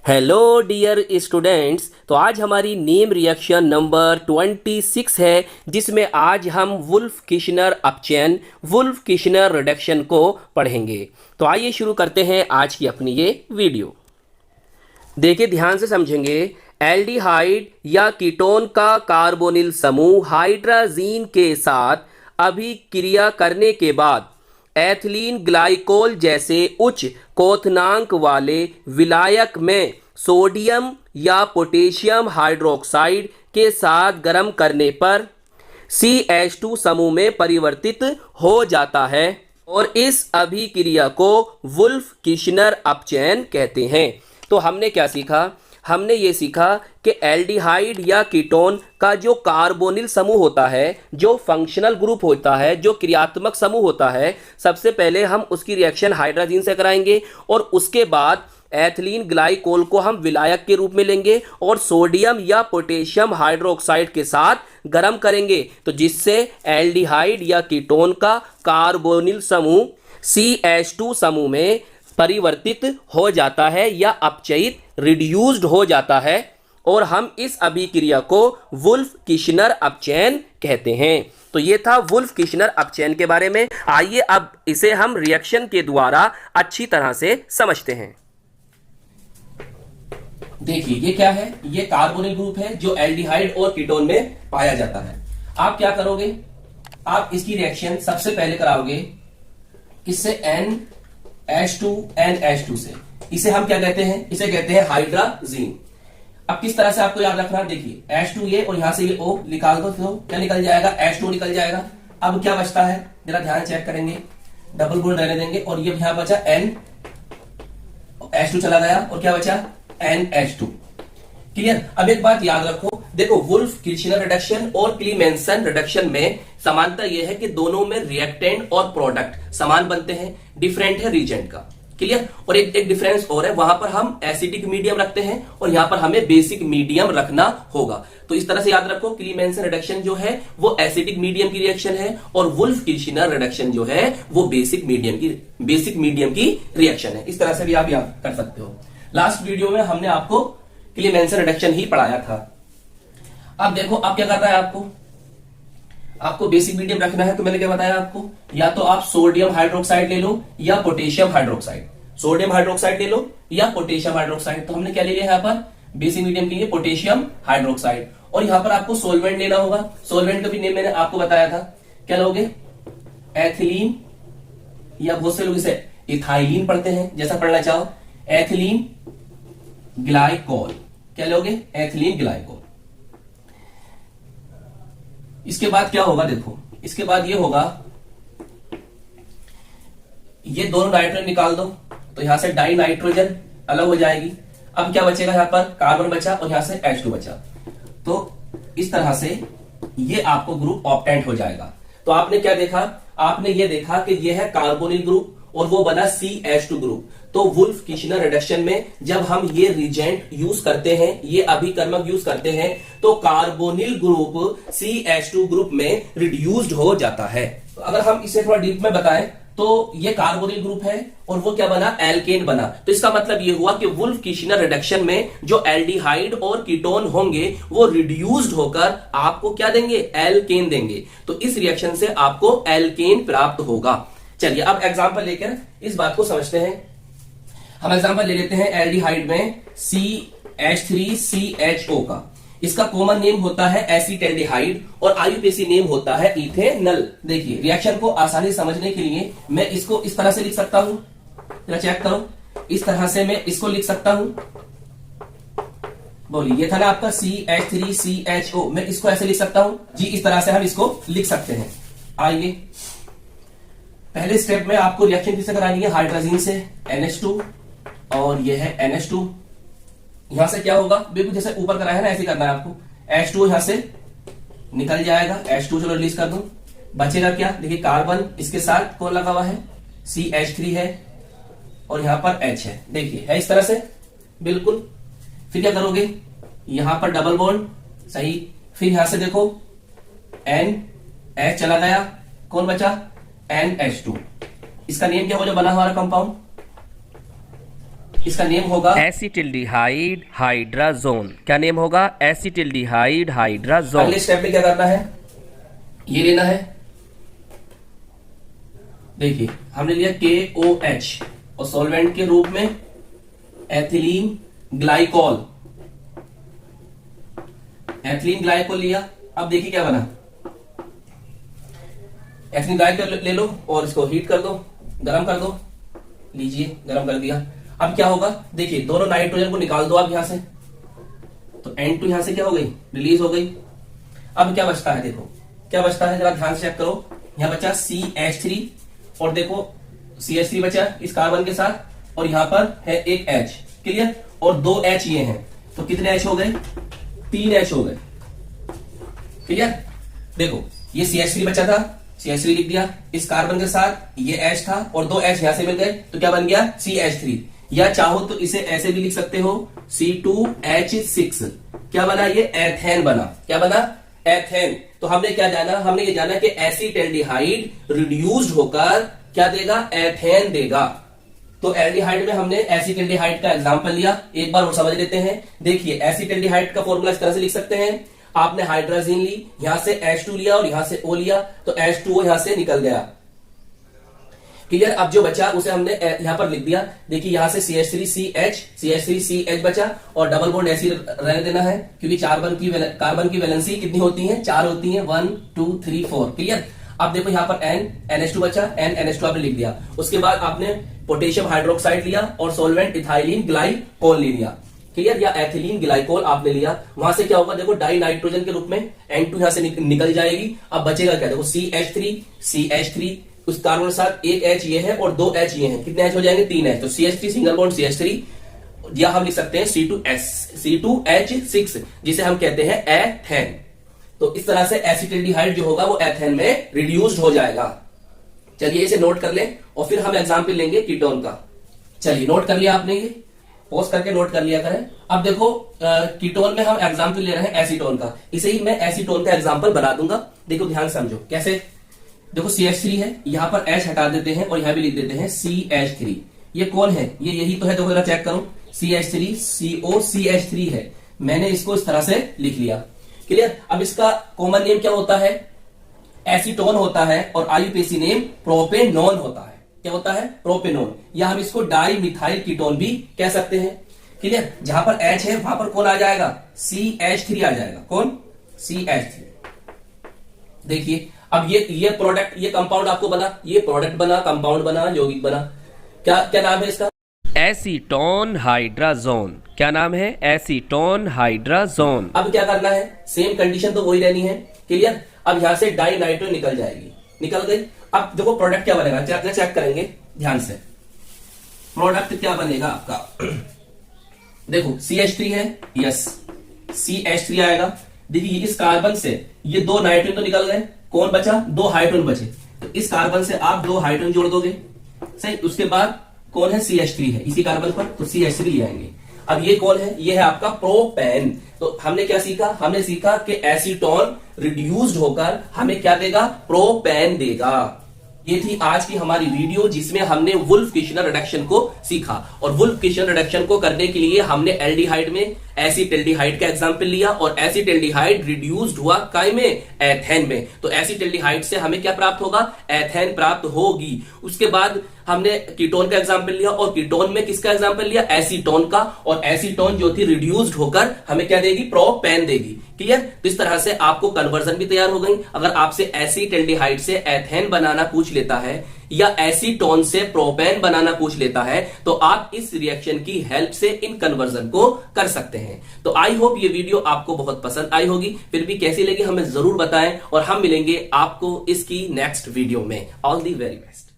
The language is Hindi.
Hello dear students. तो आज हमारी नेम रिएक्शन नंबर 26 है, जिसमें आज हम वुल्फ किशनर अपचेन वुल्फ किशनर रिडक्शन को पढ़ेंगे। तो आइए शुरू करते हैं आज की अपनी ये वीडियो। देखिए, ध्यान से समझेंगे। एल्डिहाइड या कीटोन का कार्बोनिल समूह हाइड्राजीन के साथ अभिक्रिया करने के बाद एथिलीन ग्लाइकोल जैसे उच्च क्वथनांक वाले विलायक में सोडियम या पोटेशियम हाइड्रोक्साइड के साथ गर्म करने पर CH2 समूह में परिवर्तित हो जाता है और इस अभिक्रिया को वुल्फ किशनर अपचयन कहते हैं। तो हमने क्या सीखा? हमने ये सीखा कि एल्डिहाइड या कीटोन का जो कार्बोनिल समूह होता है, जो फंक्शनल ग्रुप होता है, जो क्रियात्मक समूह होता है, सबसे पहले हम उसकी रिएक्शन हाइड्राजीन से कराएंगे और उसके बाद एथिलीन ग्लाइकोल को हम विलायक के रूप में लेंगे और सोडियम या पोटेशियम हाइड्रोक्साइड के साथ गर्म करेंगे, तो जिससे एल्डिहाइड या कीटोन का कार्बोनिल समूह CH2 समूह में परिवर्तित हो जाता है या अपचयित रिड्यूस्ड हो जाता है और हम इस अभिक्रिया को वुल्फ किशनर अपचयन कहते हैं। तो ये था वुल्फ किशनर अपचयन के बारे में। आइए अब इसे हम रिएक्शन के द्वारा अच्छी तरह से समझते हैं। देखिए, ये क्या है? ये कार्बोनिल ग्रुप है जो एल्डिहाइड और कीटोन में पाया जाता है। आप क्या करोगे? आप इसकी रिएक्शन सबसे पहले कराओगे इससे NH2 से। इसे हम क्या कहते हैं? इसे कहते हैं हाइड्राजीन। अब किस तरह से आपको याद रखना, देखिए H2 ये और यहां से ये O निकाल दो, तो क्या निकल जाएगा? H2 निकल जाएगा। अब क्या बचता है, जरा ध्यान चेक करेंगे। डबल बॉन्ड रहने देंगे और ये यहां बचा H2 चला गया और क्या बचा? NH2। क्लियर? अब एक बात याद रखो, देखो, वुल्फ किशनर रिडक्शन और क्लीमेंसन रिडक्शन में समानता यह है कि दोनों में रिएक्टेंट और प्रोडक्ट समान बनते हैं, डिफरेंट है रीजेंट का। क्लियर? और एक डिफरेंस और है, वहां पर हम एसिडिक मीडियम रखते हैं और यहां पर हमें बेसिक मीडियम रखना होगा। तो इस तरह से याद रखो, क्लीमेंसन रिडक्शन जो है वो एसिडिक मीडियम की रिएक्शन है और वुल्फ किशनर रिडक्शन जो है वो बेसिक मीडियम की रिएक्शन है। इस तरह से भी आप याद कर सकते हो। लास्ट वीडियो में हमने आपको क्लीमेंसन रिडक्शन ही पढ़ाया था। अब देखो, अब क्या करना है आपको बेसिक मीडियम रखना है। तो मैंने क्या बताया आपको, या तो आप सोडियम हाइड्रोक्साइड ले लो या पोटेशियम हाइड्रोक्साइड। सोडियम हाइड्रोक्साइड ले लो या पोटेशियम हाइड्रोक्साइड। तो हमने क्या ले लिया यहाँ पर बेसिक मीडियम के लिए पोटेशियम हाइड्रोक्साइड। और यहाँ पर आपको सोलवेंट लेना होगा। सोलवेंट का भी नेम मैंने आपको बताया था। क्या लोगे? एथिलीन, या बहुत से लोग इसे इथाइलिन पढ़ते हैं, जैसा पढ़ना चाहो। Ethylene glycol. क्या लोगे? Ethylene glycol. इसके बाद क्या होगा? देखो, इसके बाद ये होगा, ये दोनों नाइट्रोजन निकाल दो तो यहां से डाई नाइट्रोजन अलग हो जाएगी। अब क्या बचेगा? यहां पर कार्बन बचा और यहां से H2 बचा। तो इस तरह से ये आपको ग्रुप ऑप्टेंट हो जाएगा। तो आपने क्या देखा? आपने ये देखा कि ये है कार्बोनिल ग्रुप और वो बना CH2 ग्रुप। तो वुल्फ किशनर रिडक्शन में जब हम ये रिजेंट यूज करते हैं, ये अभिकर्मक यूज करते हैं, तो कार्बोनिल ग्रुप CH2 ग्रुप में रिड्यूस्ड हो जाता है। तो अगर हम इसे थोड़ा डीप में बताएं तो ये कार्बोनिल ग्रुप है और वो क्या बना? एल्केन बना। तो इसका मतलब ये हुआ कि वुल्फ किशनर रिडक्शन में जो एल्डिहाइड और कीटोन होंगे वो रिड्यूस्ड होकर आपको क्या देंगे? एल्केन देंगे। तो इस रिएक्शन से आपको एल्केन प्राप्त होगा। चलिए अब एग्जांपल लेकर इस बात को समझते हैं। हम एग्जांपल ले लेते हैं एल्डिहाइड में CH3CHO का। इसका कॉमन नेम होता है एसिटेल्डिहाइड और आईयूपीएसी नेम होता है इथेनल। देखिए, रिएक्शन को आसानी समझने के लिए मैं इसको इस तरह से लिख सकता हूं। जरा चेक करो, इस तरह से मैं इसको लिख सकता हूं। बोलिए, ये था ना आपका CH3CHO। मैं इसको ऐसे लिख सकता हूं जी। इस तरह से हम इसको लिख सकते हैं। आइए, पहले स्टेप में आपको रिएक्शन किससे करानी है? हाइड्राजीन से NH2 और ये है NH2। यहां से क्या होगा? बिल्कुल जैसे ऊपर कराया है ना, ऐसे करना है आपको। H2 यहां से निकल जाएगा। H2 चलो रिलीज कर दूं। बचेगा क्या? देखिए, कार्बन इसके साथ कौन लगा हुआ है? CH3 है और यहां पर H है। देखिए, है इस तरह से बिल्कुल। फिर क्या करोगे? यहां पर डबल बॉन्ड, सही। फिर यहां से देखो NH चला गया, कौन बचा? NH2। इसका नेम क्या हो जो बना हमारा कंपाउंड? इसका नेम होगा एसिटिल्डिहाइड हाइड्राजोन। क्या नेम होगा? एसिटिल्डिहाइड हाइड्राजोन। अगले स्टेप में क्या करना है, ये लेना है, देखिए हमने लिया KOH और सॉल्वेंट के रूप में एथिलीन ग्लाइकोल, एथिलीन ग्लाइकोल लिया। अब देखिए क्या बना, एथिलीन ग्लाइकोल ले लो और इसको हीट कर दो, गर्म कर दो, लीजिए गर्म कर दिया। अब क्या होगा, देखिए दोनों नाइट्रोजन को निकाल दो आप यहां से, तो N2 यहां से क्या हो गई, रिलीज हो गई। अब क्या बचता है, देखो क्या बचता है, जरा ध्यान से चेक करो। यहां बचा CH3 और देखो CH3 बचा इस कार्बन के साथ, और यहां पर है एक H, क्लियर, और 2 H ये हैं, तो कितने H हो गए, 3 H हो गए, क्लियर। देखो ये CH3 बचा था, CH3 लिख दिया, इस कार्बन के साथ ये H था और 2 H यहां से मिल गए, तो क्या बन गया CH3, या चाहो तो इसे ऐसे भी लिख सकते हो C2H6। क्या बना, ये एथेन बना। क्या बना, एथेन। तो हमने क्या जाना, हमने ये जाना कि एसिटेल्डिहाइड रिड्यूस्ड होकर क्या देगा, एथेन देगा। तो एल्डिहाइड में हमने एसिटेल्डिहाइड का एग्जांपल लिया, एक बार और समझ लेते हैं। देखिए एसिटेल्डिहाइड का फॉर्मूला इस तरह से लिख सकते हैं, आपने हाइड्रोजन ली, यहां से H2 लिया और यहां से O लिया, तो H2O यहां से निकल गया, क्लियर। अब जो बचा उसे हमने यहां पर लिख दिया, देखिए यहां से CH3CH बचा, और डबल बॉन्ड ऐसी रहने देना है, क्योंकि कार्बन की वैलेंसी कितनी होती है, 4 होती है, 1 2 3 4, क्लियर। अब देखो यहां पर NH2 बचा, NH2 आपने लिख दिया। उसके बाद आपने पोटेशियम हाइड्रोक्साइड लिया और सॉल्वेंट इथाइलिन ग्लाइकोल ले लिया, क्लियर, या एथिलीन ग्लाइकोल आपने लिया। वहां से क्या होगा, देखो डाई नाइट्रोजन के रूप में N2 यहां से निकल जाएगी। अब बचेगा क्या, देखो CH3 उस कार्बन के साथ एक H ये है और 2 H ये है, कितने H हो जाएंगे, 3 H। तो CH3 सिंगल बॉन्ड CH3, या हम लिख सकते हैं C2H6, जिसे हम कहते हैं एथेन। तो इस तरह से एसिटिल्डिहाइड जो होगा वो एथेन में रिड्यूस्ड हो जाएगा। चलिए इसे नोट कर ले और फिर हम एग्जाम्पल लेंगे कीटोन का। चलिए नोट कर लिया आपने, ये पॉज करके नोट कर लिया करें। अब देखो कीटोन में हम एग्जाम्पल ले रहे हैं एसीटोन का, इसे ही मैं एसीटोन का एग्जाम्पल बना दूंगा। देखो ध्यान समझो कैसे। देखो CH3 है, यहां पर H हटा देते हैं और यहां भी लिख देते हैं CH3। ये कौन है, ये यही तो है, देखो जरा चेक करो, CH3 COCH3 है, मैंने इसको इस तरह से लिख लिया, क्लियर। अब इसका कॉमन नेम क्या होता है, एसीटोन होता है, और आईयूपीएसी नेम प्रोपेनॉन होता है। क्या होता है, प्रोपेनॉन, या हम इसको डाई मिथाइल कीटोन भी कह सकते हैं, क्लियर। जहां पर H है वहां पर कौन आ जाएगा, CH3 आ जाएगा, कौन, CH3। देखिए अब ये प्रोडक्ट, ये कंपाउंड आपको बना, ये प्रोडक्ट बना, कंपाउंड बना, यौगिक बना, क्या क्या नाम है इसका, एसीटोन हाइड्राजोन। क्या नाम है, एसीटोन हाइड्राजोन। अब क्या करना है, सेम कंडीशन तो वही रहनी है, क्लियर। अब यहां से डाई नाइट्रो निकल जाएगी, निकल गई। अब देखो प्रोडक्ट क्या बनेगा, चेक करेंगे ध्यान से, प्रोडक्ट क्या बनेगा आपका। देखो CH3 है, यस CH3 आएगा। देखिए इस कार्बन से ये 2 नाइट्रोजन तो निकल गए, कौन बचा, 2 हाइड्रोजन बचे, तो इस कार्बन से आप 2 हाइड्रोजन जोड़ दोगे, सही। उसके बाद कौन है, CH3 है इसी कार्बन पर, तो CH3 ले आएंगे। अब ये कौन है, ये है आपका प्रोपेन। तो हमने क्या सीखा, हमने सीखा कि एसीटोन रिड्यूस्ड होकर हमें क्या देगा, प्रोपेन देगा। ये थी आज की हमारी वीडियो, जिसमें हमने वुल्फ किशनर रिडक्शन को सीखा। और वुल्फ किशनर रिडक्शन को करने के लिए हमने एल्डिहाइड में एसिटेल्डिहाइड का एग्जाम्पल लिया, और एसिटेल्डिहाइड रिड्यूस्ड हुआ काय में, एथेन में। तो एसिटेल्डिहाइड से हमें क्या प्राप्त होगा, एथेन प्राप्त होगी। उसके बाद हमने कीटोन का एग्जाम्पल लिया, और कीटोन में किसका एग्जाम्पल लिया, एसीटोन का, और एसीटोन जो थी रिड्यूस्ड होकर हमें क्या देगी, प्रोपेन देगी, क्लियर। तो इस तरह से आपको कन्वर्जन भी तैयार हो गई। अगर आपसे एसिटेल्डिहाइड से एथेन बनाना पूछ लेता है, या एसीटोन से प्रोपेन बनाना पूछ लेता है, तो आप इस रिएक्शन की हेल्प से इन कन्वर्जन को कर सकते हैं। तो आई होप ये वीडियो आपको बहुत पसंद आई होगी। फिर भी कैसी लगी हमें जरूर बताएं, और हम मिलेंगे आपको इसकी नेक्स्ट वीडियो में। All the very best.